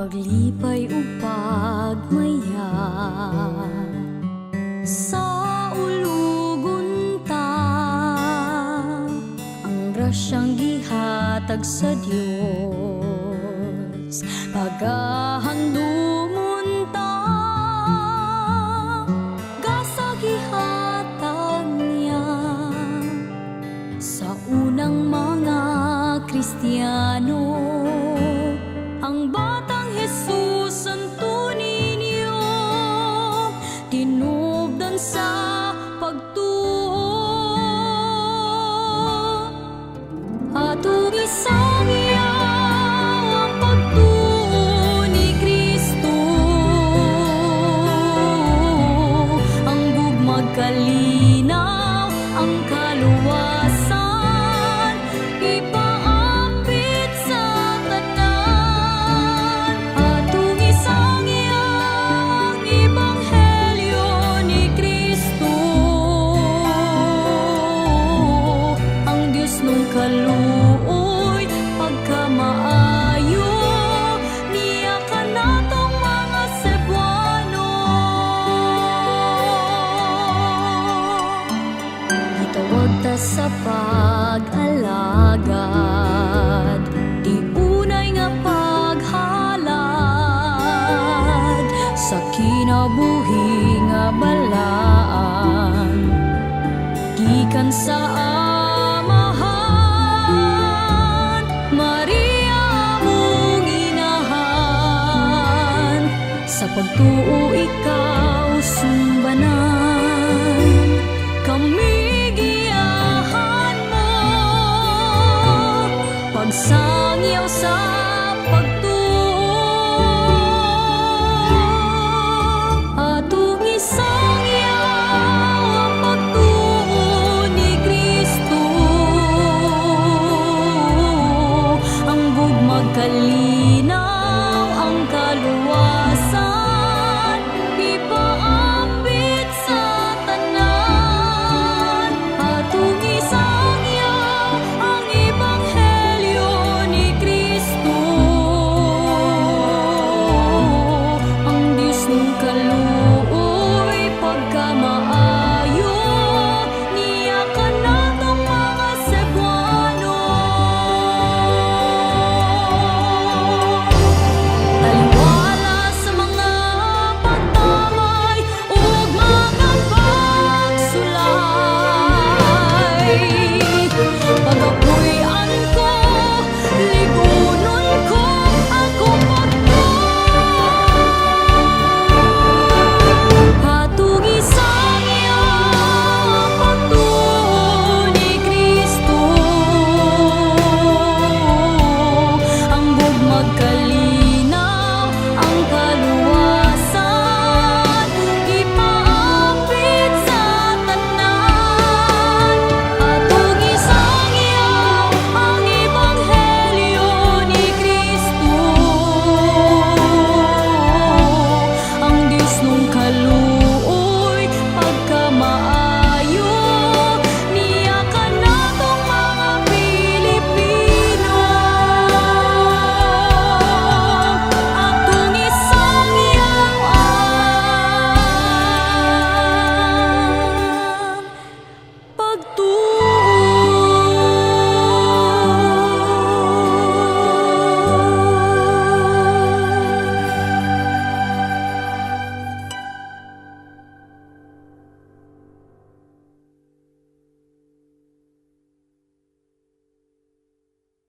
Paglipay o pagmaya sa ulugon ta, ang grasyang gihatag sa Dios pagahandumon ta, gasa gihatag niya sa unang mga Kristiyano. Ang batang Jesus ang tunay niyo, tinubdan sa pagtuo. Atong isang iyaw ang pagtuo ni Kristo, ang gugmag kalinaw, ang kaluwasan, ipaapit sa tanan. Atong isang iyaw ang ebanghelyo ni Kristo, ang Diyos nung kaluoy pagkamaayo, niya kanatong mga Cebuano. Gitawag ta sa pag-alagad, di unay nga paghalad sa kinabuhi nga balaan, gikan sa amahan. Maria mong inahan, sa pagtuo ikaw sumbanan.